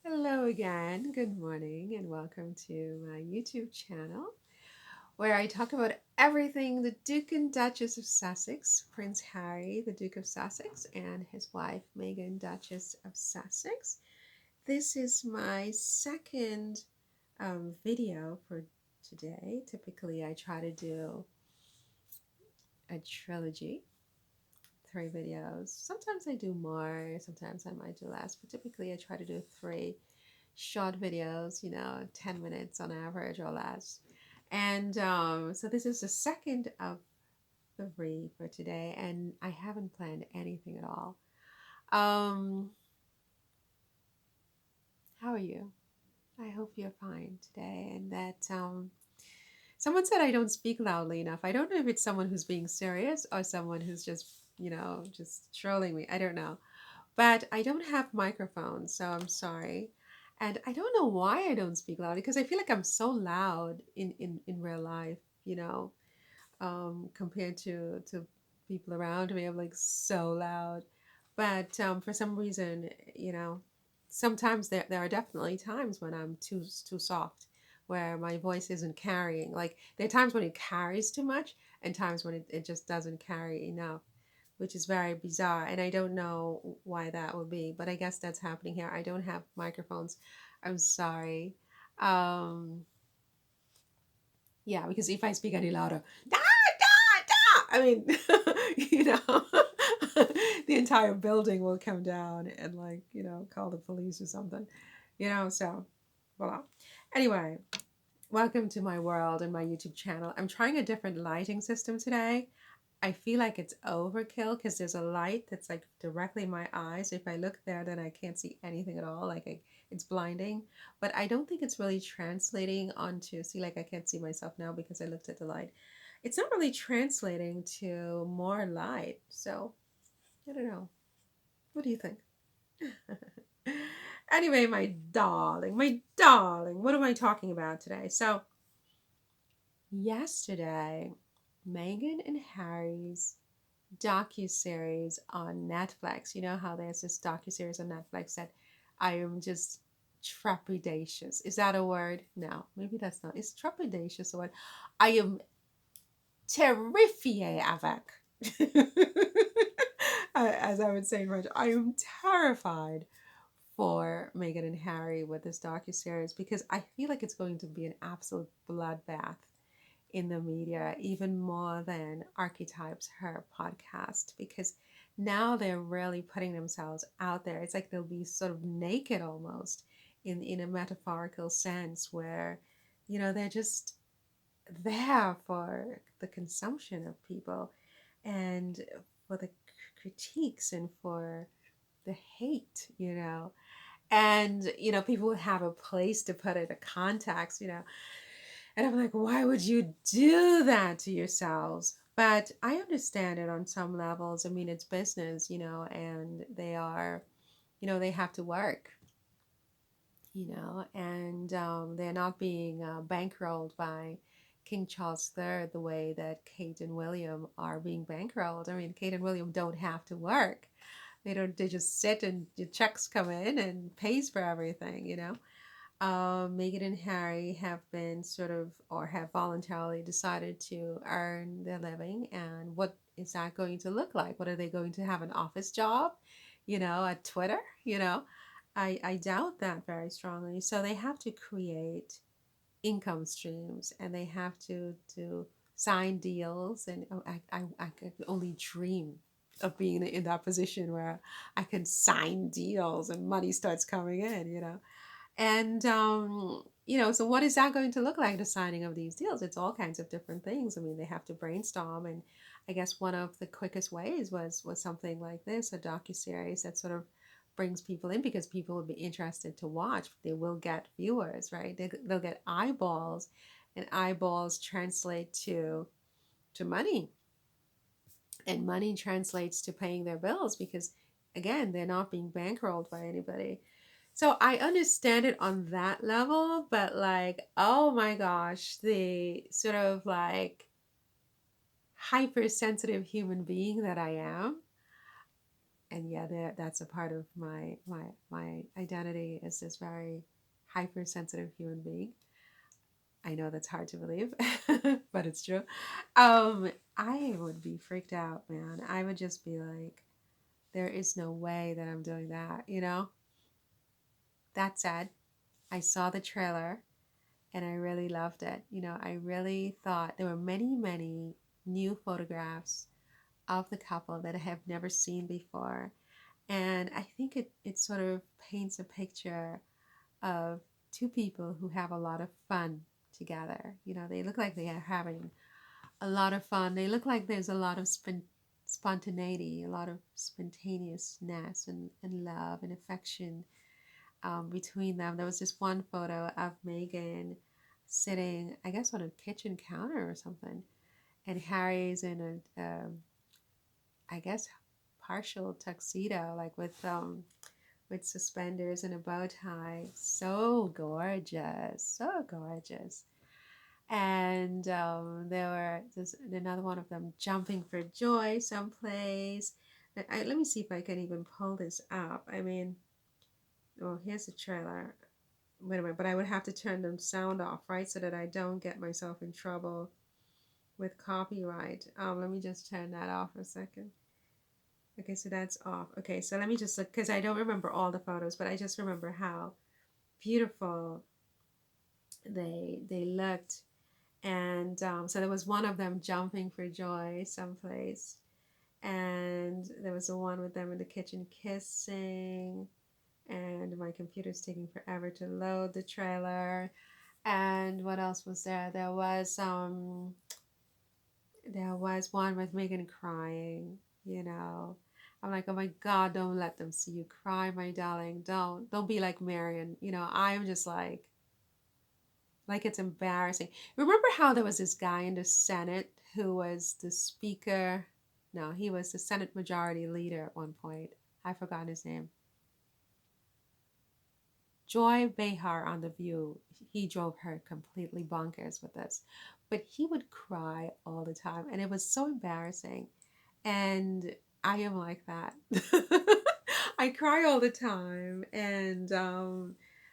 Hello again. Good morning, and welcome to my YouTube channel where I talk about everything the Duke and Duchess of Sussex, Prince Harry, the Duke of Sussex, and his wife, Meghan, Duchess of Sussex. This is my second video for today. Typically, I try to do a trilogy, three videos. Sometimes I do more, sometimes I might do less, but typically I try to do three short videos, 10 minutes on average or less. And so this is the second of the three for today, and I haven't planned anything at all. Um, how are you? I hope you're fine today, and that someone said I don't speak loudly enough. I don't know if it's someone who's being serious or someone who's just, just trolling me. I don't know. But I don't have microphones, so I'm sorry. And I don't know why I don't speak loud because I feel like I'm so loud in real life, compared to people around me. I'm like so loud. But for some reason, sometimes there are definitely times when I'm too soft, where my voice isn't carrying. Like there are times when it carries too much and times when it just doesn't carry enough, which is very bizarre. And I don't know why that would be, but I guess that's happening here. I don't have microphones. I'm sorry. Um, yeah, because if I speak any louder, da, da, da, I mean, you know, the entire building will come down and, like, call the police or something, so voila. Anyway, welcome to my world and my YouTube channel. I'm trying a different lighting system today. I feel like it's overkill because there's a light that's like directly in my eyes. If I look there, then I can't see anything at all. It's blinding. But I don't think it's really translating onto, see, like I can't see myself now because I looked at the light. It's not really translating to more light. So I don't know. What do you think? Anyway, my darling, what am I talking about today? So yesterday, Meghan and Harry's docu-series on Netflix. You know how there's this docu-series on Netflix that I am just trepidatious. Is that a word? No, maybe that's not. Is trepidatious a word? I am terrifié avec. As I would say in French, I am terrified for Meghan and Harry with this docu-series because I feel like it's going to be an absolute bloodbath in the media, even more than Archetypes, her podcast, because now they're really putting themselves out there. It's like they'll be sort of naked almost in a metaphorical sense where, they're just there for the consumption of people and for the critiques and for the hate, and people would have a place to put it, a context, and I'm like, why would you do that to yourselves? But I understand it on some levels. I mean, it's business, and they are, they have to work, and they're not being bankrolled by King Charles III the way that Kate and William are being bankrolled. I mean, Kate and William don't have to work. They don't, they just sit and your checks come in and pays for everything, Meghan and Harry have been sort of, or have voluntarily decided to earn their living. And what is that going to look like? What are they going to have, an office job, at Twitter? I doubt that very strongly. So they have to create income streams and they have to sign deals. And I could only dream of being in that position where I can sign deals and money starts coming in. And, so what is that going to look like, the signing of these deals? It's all kinds of different things. I mean, they have to brainstorm. And I guess one of the quickest ways was something like this, a docu-series that sort of brings people in because people will be interested to watch. They will get viewers, right? They'll get eyeballs, and eyeballs translate to money. And money translates to paying their bills because, again, they're not being bankrolled by anybody. So I understand it on that level, but like, oh my gosh, the sort of like hypersensitive human being that I am, And yeah, that's a part of my identity as this very hypersensitive human being. I know that's hard to believe, but it's true. I would be freaked out, man. I would just be like, there is no way that I'm doing that, you know? That said, I saw the trailer and I really loved it. You know, I really thought there were many, many new photographs of the couple that I have never seen before. And I think it sort of paints a picture of two people who have a lot of fun together. You know, they look like they are having a lot of fun. They look like there's a lot of spontaneity, a lot of spontaneousness and love and affection between them. There was this one photo of Meghan sitting, I guess, on a kitchen counter or something, and Harry's in I guess, partial tuxedo, like with suspenders and a bow tie. So gorgeous, so gorgeous. And there's another one of them jumping for joy someplace. Let me see if I can even pull this up. I mean, oh, here's the trailer. Wait a minute, but I would have to turn the sound off, right, so that I don't get myself in trouble with copyright. Let me just turn that off for a second. Okay, so that's off. Okay, so let me just look because I don't remember all the photos, but I just remember how beautiful they looked. And so there was one of them jumping for joy someplace, and there was the one with them in the kitchen kissing. And my computer's taking forever to load the trailer. And what else was there? There was one with Megan crying, you know. I'm like, oh my God, don't let them see you cry, my darling. Don't be like Marion. You know, I'm just like it's embarrassing. Remember how there was this guy in the Senate who was the speaker? No, he was the Senate Majority Leader at one point. I forgot his name. Joy Behar on The View, he drove her completely bonkers with this. But he would cry all the time, and it was so embarrassing. And I am like that. I cry all the time, and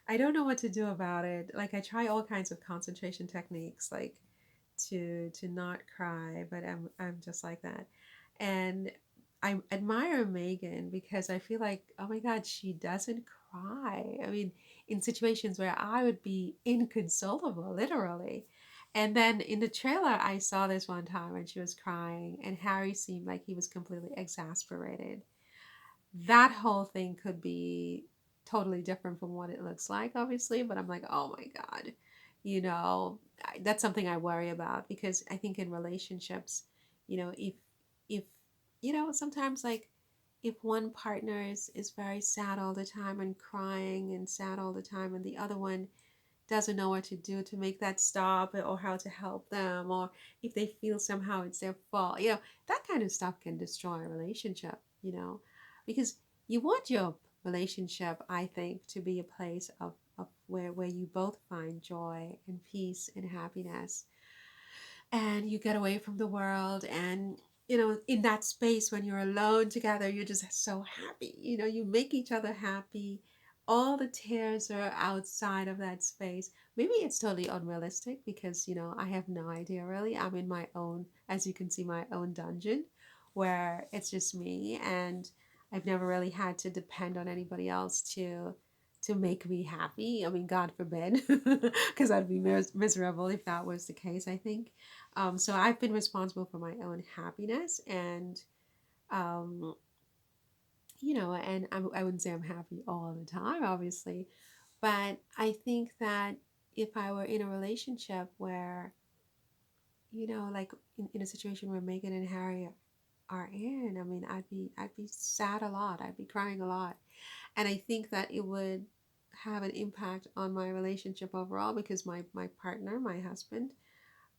I don't know what to do about it. Like I try all kinds of concentration techniques, like to not cry, but I'm just like that. And I admire Megan because I feel like, oh my God, she doesn't cry. I mean, in situations where I would be inconsolable, literally. And then in the trailer, I saw this one time when she was crying, and Harry seemed like he was completely exasperated. That whole thing could be totally different from what it looks like, obviously, but I'm like, oh my God, you know, that's something I worry about because I think in relationships, you know, if, you know, sometimes like if one partner is very sad all the time and crying and sad all the time, and the other one doesn't know what to do to make that stop or how to help them, or if they feel somehow it's their fault, you know, that kind of stuff can destroy a relationship, you know, because you want your relationship, I think, to be a place of where you both find joy and peace and happiness, and you get away from the world, and you know, in that space when you're alone together, you're just so happy, you know, you make each other happy. All the tears are outside of that space. Maybe it's totally unrealistic because, you know, I have no idea really. I'm in my own, as you can see, my own dungeon where it's just me, and I've never really had to depend on anybody else to make me happy. I mean, God forbid, because I'd be miserable if that was the case, I think. So I've been responsible for my own happiness, and um, you know, and I wouldn't say I'm happy all the time, obviously, but I think that if I were in a relationship where, you know, like in a situation where Meghan and Harry are in, I mean, I'd be sad a lot. I'd be crying a lot, and I think that it would have an impact on my relationship overall because my partner, my husband,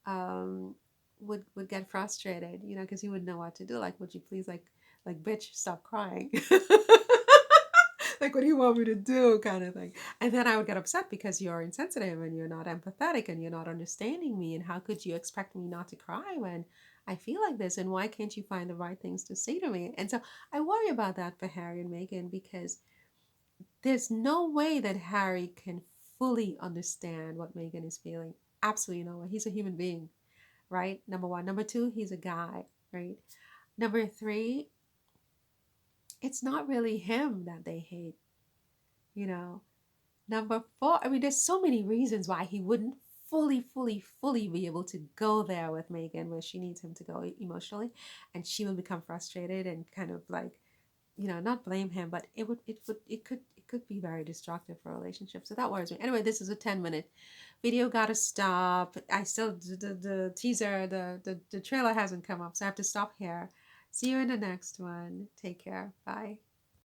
um, would get frustrated, you know, because he wouldn't know what to do. Like, would you please, like, bitch, stop crying? Like, what do you want me to do, kind of thing. And then I would get upset because you're insensitive and you're not empathetic and you're not understanding me. And how could you expect me not to cry when I feel like this, and why can't you find the right things to say to me? And so I worry about that for Harry and Meghan, because there's no way that Harry can fully understand what Meghan is feeling. Absolutely no way. He's a human being, right? Number one. Number two, he's a guy, right? Number three, it's not really him that they hate, you know. Number four, I mean, there's so many reasons why he wouldn't fully be able to go there with Meghan where she needs him to go emotionally, and she will become frustrated and kind of like, not blame him, but it could be very destructive for a relationship. So that worries me. Anyway, this is a 10-minute video. Gotta stop. I still the teaser, the trailer hasn't come up, so I have to stop here. See you in the next one. Take care. Bye.